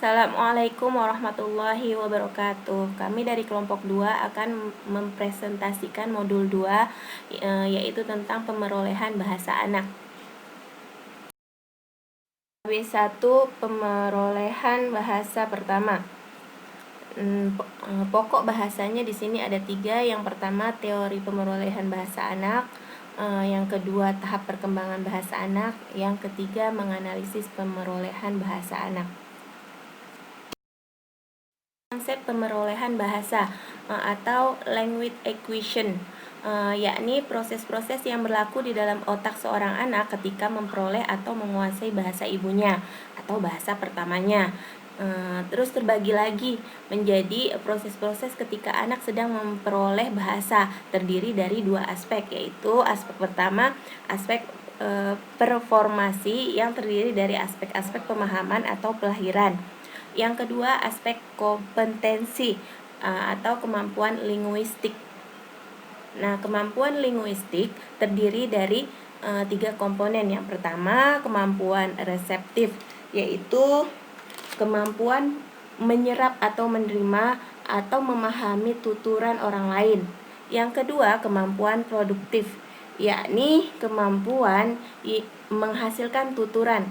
Assalamualaikum warahmatullahi wabarakatuh. Kami dari kelompok 2 akan mempresentasikan modul 2 yaitu tentang pemerolehan bahasa anak. W1 pemerolehan bahasa pertama. Pokok bahasanya di sini ada 3. Yang pertama teori pemerolehan bahasa anak, yang kedua tahap perkembangan bahasa anak, yang ketiga menganalisis pemerolehan bahasa anak. Konsep pemerolehan bahasa atau language acquisition, yakni proses-proses yang berlaku di dalam otak seorang anak ketika memperoleh atau menguasai bahasa ibunya atau bahasa pertamanya. Terus terbagi lagi menjadi proses-proses ketika anak sedang memperoleh bahasa, terdiri dari 2 aspek, yaitu aspek pertama aspek performasi yang terdiri dari aspek-aspek pemahaman atau pelahiran. Yang kedua aspek kompetensi atau kemampuan linguistik. Nah, kemampuan linguistik terdiri dari 3 komponen. Yang pertama kemampuan reseptif, yaitu kemampuan menyerap atau menerima atau memahami tuturan orang lain. Yang kedua kemampuan produktif, yakni kemampuan menghasilkan tuturan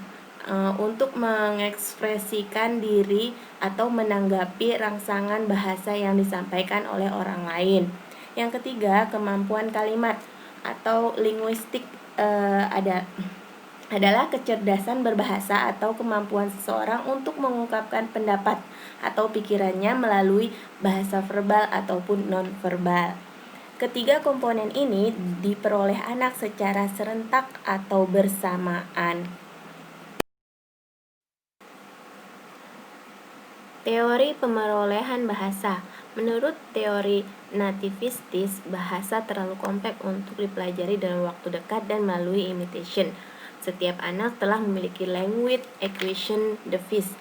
untuk mengekspresikan diri atau menanggapi rangsangan bahasa yang disampaikan oleh orang lain. Yang ketiga kemampuan kalimat atau linguistik adalah kecerdasan berbahasa atau kemampuan seseorang untuk mengungkapkan pendapat atau pikirannya melalui bahasa verbal ataupun non-verbal. Ketiga komponen ini diperoleh anak secara serentak atau bersamaan. Teori pemerolehan bahasa. Menurut teori nativistis, bahasa terlalu kompleks untuk dipelajari dalam waktu dekat dan melalui imitation. Setiap anak telah memiliki language acquisition device.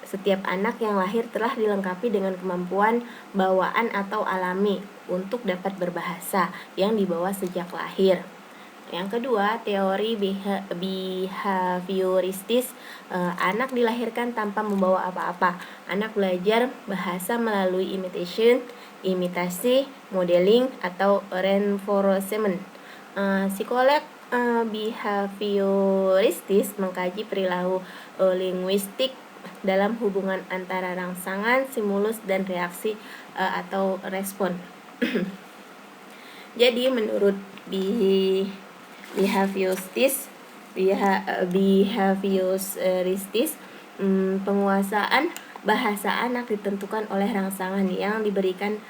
Setiap anak yang lahir telah dilengkapi dengan kemampuan bawaan atau alami untuk dapat berbahasa yang dibawa sejak lahir. Yang kedua, teori behavioristis. Anak dilahirkan tanpa membawa apa-apa. Anak belajar bahasa melalui imitation, imitasi, modeling, atau reinforcement. Psikolog behavioristis mengkaji perilaku linguistik dalam hubungan antara rangsangan, stimulus, dan reaksi atau respon. Jadi menurut behavioristis, penguasaan bahasa anak ditentukan oleh rangsangan yang diberikan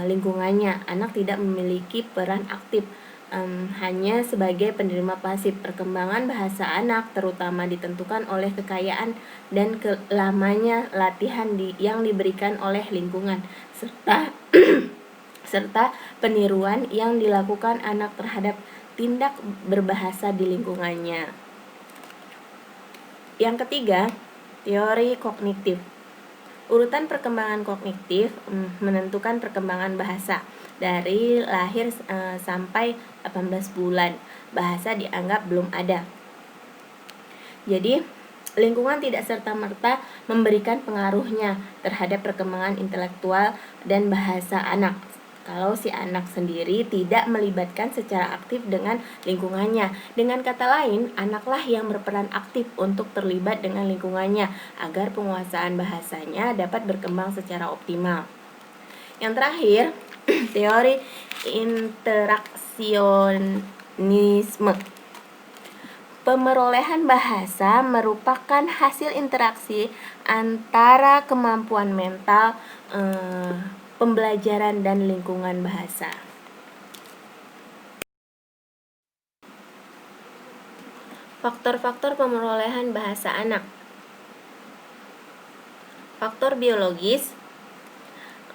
lingkungannya. Anak tidak memiliki peran aktif, hanya sebagai penerima pasif. Perkembangan bahasa anak terutama ditentukan oleh kekayaan dan lamanya latihan yang diberikan oleh lingkungan serta peniruan yang dilakukan anak terhadap tindak berbahasa di lingkungannya. Yang ketiga, teori kognitif. Urutan perkembangan kognitif menentukan perkembangan bahasa. Dari lahir sampai 18 bulan, bahasa dianggap belum ada. Jadi, lingkungan tidak serta-merta memberikan pengaruhnya terhadap perkembangan intelektual dan bahasa anak kalau si anak sendiri tidak melibatkan secara aktif dengan lingkungannya. Dengan kata lain, anaklah yang berperan aktif untuk terlibat dengan lingkungannya agar penguasaan bahasanya dapat berkembang secara optimal. Yang terakhir, teori interaksionisme. Pemerolehan bahasa merupakan hasil interaksi antara kemampuan mental, pembelajaran, dan lingkungan bahasa. Faktor-faktor pemerolehan bahasa anak. Faktor biologis.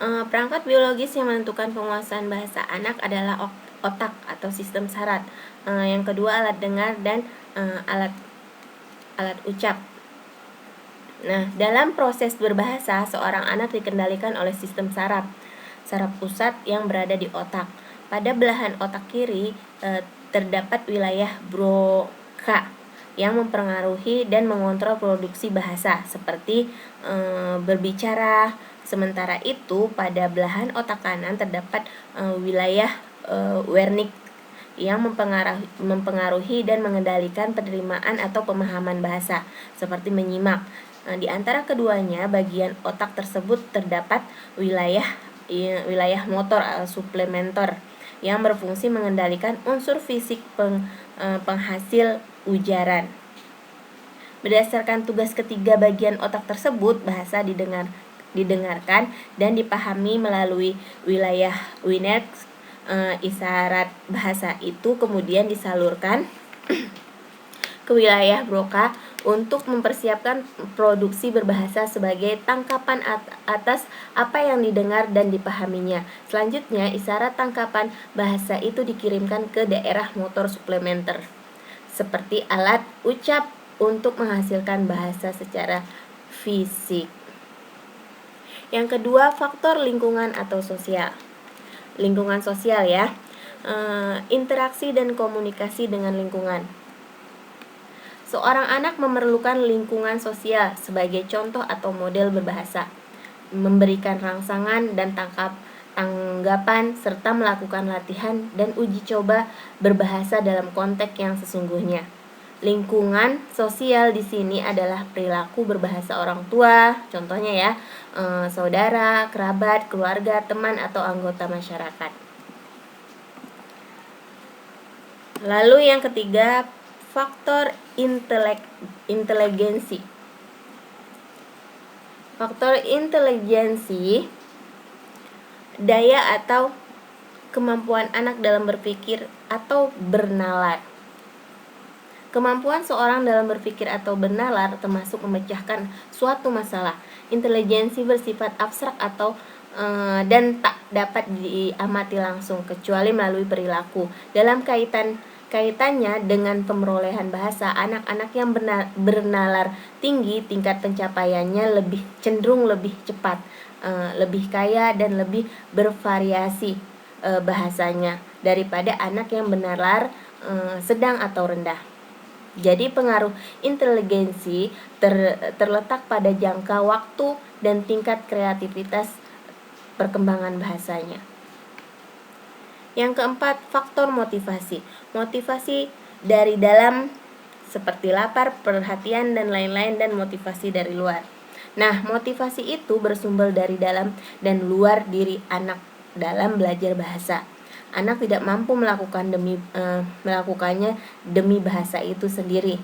Perangkat biologis yang menentukan penguasaan bahasa anak adalah otak atau sistem saraf. Yang kedua alat dengar dan alat ucap. Nah, dalam proses berbahasa, seorang anak dikendalikan oleh sistem saraf pusat yang berada di otak. Pada belahan otak kiri terdapat wilayah Broca yang mempengaruhi dan mengontrol produksi bahasa, seperti berbicara. Sementara itu, pada belahan otak kanan terdapat wilayah Wernicke yang mempengaruhi dan mengendalikan penerimaan atau pemahaman bahasa, seperti menyimak. Di antara keduanya, bagian otak tersebut terdapat wilayah motor suplementer yang berfungsi mengendalikan unsur fisik penghasil ujaran. Berdasarkan tugas ketiga bagian otak tersebut, bahasa didengarkan dan dipahami melalui wilayah Wernicke. Isyarat bahasa itu kemudian disalurkan ke wilayah Broca untuk mempersiapkan produksi berbahasa sebagai tangkapan atas apa yang didengar dan dipahaminya. Selanjutnya, isyarat tangkapan bahasa itu dikirimkan ke daerah motor suplementer, seperti alat ucap untuk menghasilkan bahasa secara fisik. Yang kedua, faktor lingkungan atau sosial. Lingkungan sosial ya, interaksi dan komunikasi dengan lingkungan. Seorang anak memerlukan lingkungan sosial sebagai contoh atau model berbahasa, memberikan rangsangan dan tanggapan, serta melakukan latihan dan uji coba berbahasa dalam konteks yang sesungguhnya. Lingkungan sosial di sini adalah perilaku berbahasa orang tua, contohnya ya, saudara, kerabat, keluarga, teman, atau anggota masyarakat. Lalu yang ketiga, faktor inteligensi. Faktor inteligensi, daya atau kemampuan anak dalam berpikir atau bernalar. Kemampuan seorang dalam berpikir atau bernalar termasuk memecahkan suatu masalah. Inteligensi bersifat abstrak atau dan tak dapat diamati langsung kecuali melalui perilaku. Dalam kaitannya dengan pemerolehan bahasa, anak-anak yang bernalar tinggi tingkat pencapaiannya cenderung lebih cepat, lebih kaya dan lebih bervariasi bahasanya daripada anak yang bernalar sedang atau rendah. Jadi pengaruh inteligensi terletak pada jangka waktu dan tingkat kreativitas perkembangan bahasanya. Yang keempat, faktor motivasi. Motivasi dari dalam seperti lapar, perhatian, dan lain-lain, dan motivasi dari luar. Nah, motivasi itu bersumber dari dalam dan luar diri anak dalam belajar bahasa. Anak tidak mampu melakukannya demi bahasa itu sendiri.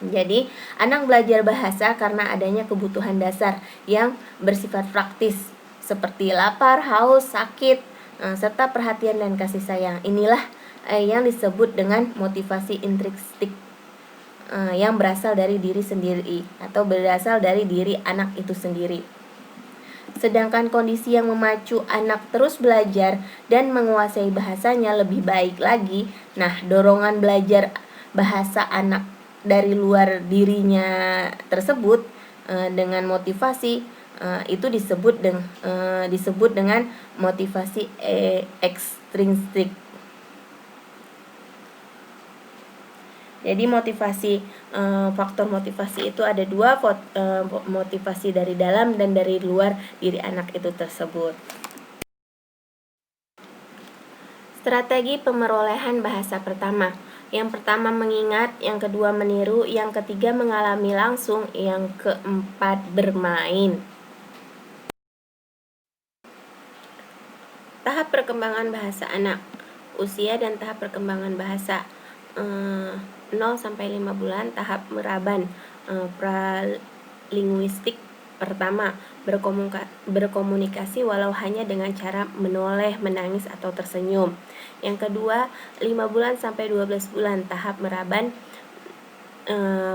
Jadi, anak belajar bahasa karena adanya kebutuhan dasar yang bersifat praktis, seperti lapar, haus, sakit, serta perhatian dan kasih sayang. Inilah yang disebut dengan motivasi intrinsik, yang berasal dari diri sendiri atau berasal dari diri anak itu sendiri. Sedangkan kondisi yang memacu anak terus belajar dan menguasai bahasanya lebih baik lagi. Nah, dorongan belajar bahasa anak dari luar dirinya tersebut dengan motivasi itu disebut dengan motivasi ekstrinsik. Jadi faktor motivasi itu ada dua, motivasi dari dalam dan dari luar diri anak itu tersebut. Strategi pemerolehan bahasa pertama. Yang pertama mengingat, yang kedua meniru, yang ketiga mengalami langsung, yang keempat bermain. Tahap perkembangan bahasa anak. Usia dan tahap perkembangan bahasa 0 sampai 5 bulan, tahap meraban, pralinguistik pertama, berkomunikasi walau hanya dengan cara menoleh, menangis, atau tersenyum. Yang kedua, 5 bulan sampai 12 bulan, tahap meraban,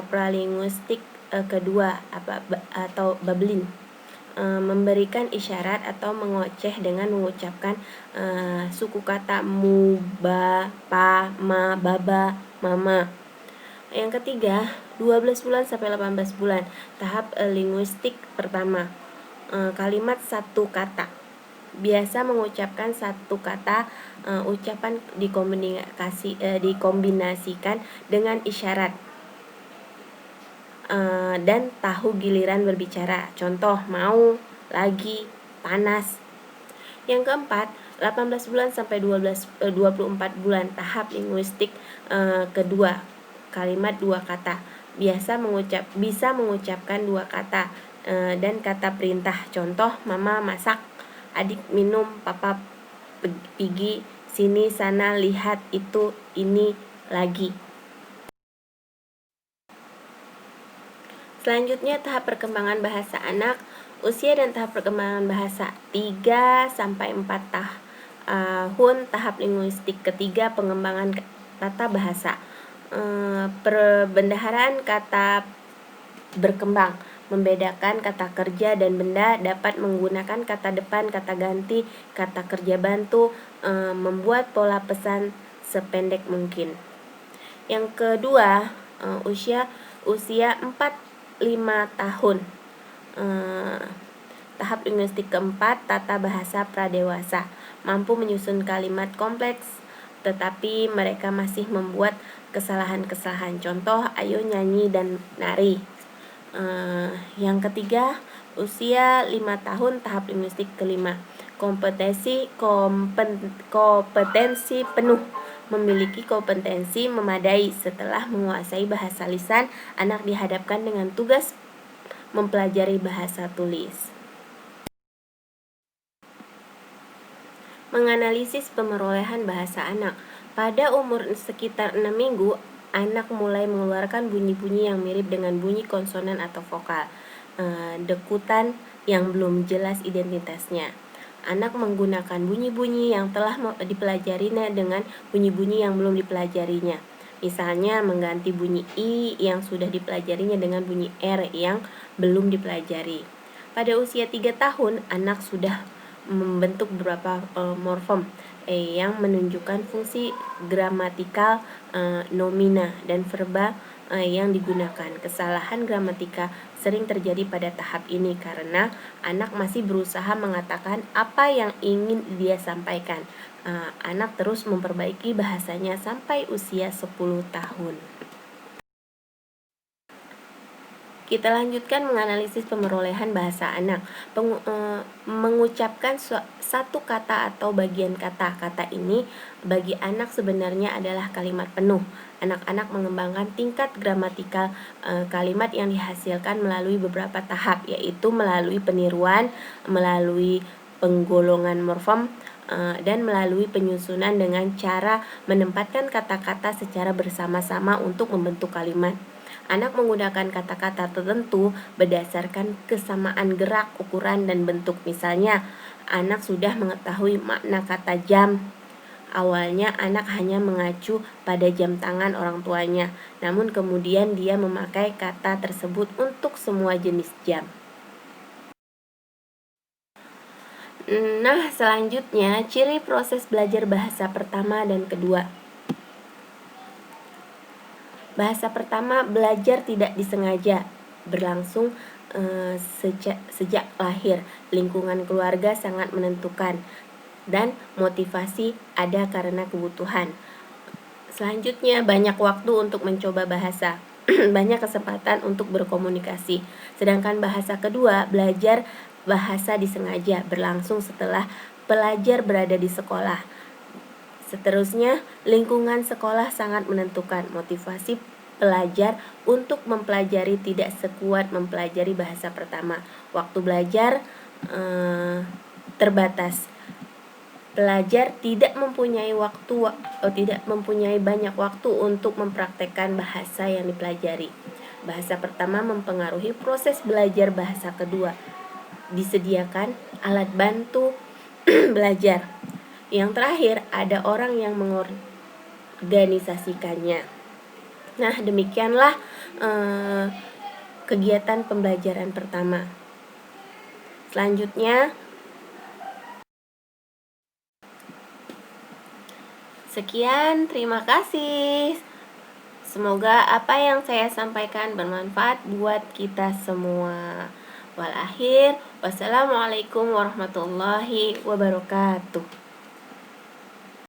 pralinguistik kedua atau babbling, memberikan isyarat atau mengoceh dengan mengucapkan suku kata mu, ba, pa, ma, baba, mama. Yang ketiga, 12 bulan sampai 18 bulan, tahap linguistik pertama, kalimat satu kata. biasa mengucapkan satu kata ucapan dikombinasikan dengan isyarat dan tahu giliran berbicara. Contoh, mau, lagi, panas. Yang keempat, 18 bulan sampai 24 bulan, tahap linguistik kedua, kalimat dua kata. Bisa mengucapkan dua kata dan kata perintah. Contoh, mama masak, adik minum, papa pergi, sini, sana, lihat, itu, ini, lagi. Selanjutnya, tahap perkembangan bahasa anak. Usia dan tahap perkembangan bahasa 3 sampai 4 tahun, tahap linguistik ketiga, pengembangan tata bahasa. Perbendaharaan kata berkembang, membedakan kata kerja dan benda, dapat menggunakan kata depan, kata ganti, kata kerja bantu, membuat pola pesan sependek mungkin. Yang kedua, usia 4-5 tahun. Tahap linguistik keempat, tata bahasa pradewasa, mampu menyusun kalimat kompleks, tetapi mereka masih membuat kesalahan-kesalahan. Contoh, ayo nyanyi dan nari. Yang ketiga, usia 5 tahun, tahap linguistik kelima, kompetensi penuh, memiliki kompetensi memadai. Setelah menguasai bahasa lisan, anak dihadapkan dengan tugas mempelajari bahasa tulis. Menganalisis pemerolehan bahasa anak. Pada umur sekitar 6 minggu, anak mulai mengeluarkan bunyi-bunyi yang mirip dengan bunyi konsonan atau vokal, dekutan yang belum jelas identitasnya. Anak menggunakan bunyi-bunyi yang telah dipelajarinya dengan bunyi-bunyi yang belum dipelajarinya. Misalnya mengganti bunyi I yang sudah dipelajarinya dengan bunyi R yang belum dipelajari. Pada usia 3 tahun, anak sudah membentuk beberapa morfem yang menunjukkan fungsi gramatikal nomina dan verba yang digunakan. Kesalahan gramatika sering terjadi pada tahap ini karena anak masih berusaha mengatakan apa yang ingin dia sampaikan. Anak terus memperbaiki bahasanya sampai usia 10 tahun. Kita lanjutkan menganalisis pemerolehan bahasa anak. Mengucapkan satu kata atau bagian kata. Kata ini bagi anak sebenarnya adalah kalimat penuh. Anak-anak mengembangkan tingkat gramatikal kalimat yang dihasilkan melalui beberapa tahap, yaitu melalui peniruan, melalui penggolongan morfem, dan melalui penyusunan dengan cara menempatkan kata-kata secara bersama-sama untuk membentuk kalimat. Anak menggunakan kata-kata tertentu berdasarkan kesamaan gerak, ukuran, dan bentuk. Misalnya, anak sudah mengetahui makna kata jam. Awalnya anak hanya mengacu pada jam tangan orang tuanya, namun kemudian dia memakai kata tersebut untuk semua jenis jam. Nah, selanjutnya ciri proses belajar bahasa pertama dan kedua. Bahasa pertama, belajar tidak disengaja, berlangsung sejak lahir. Lingkungan keluarga sangat menentukan, dan motivasi ada karena kebutuhan. Selanjutnya, banyak waktu untuk mencoba bahasa, banyak kesempatan untuk berkomunikasi. Sedangkan bahasa kedua, belajar bahasa disengaja, berlangsung setelah pelajar berada di sekolah. Seterusnya, lingkungan sekolah sangat menentukan. Motivasi pelajar untuk mempelajari tidak sekuat mempelajari bahasa pertama. Waktu belajar terbatas. Pelajar tidak mempunyai banyak waktu untuk mempraktekkan bahasa yang dipelajari. Bahasa pertama mempengaruhi proses belajar bahasa kedua. Disediakan alat bantu belajar. Yang terakhir, ada orang yang mengorganisasikannya. Nah, demikianlah kegiatan pembelajaran pertama. Selanjutnya, sekian, terima kasih. Semoga apa yang saya sampaikan bermanfaat buat kita semua. Wal akhir, Wassalamualaikum warahmatullahi wabarakatuh.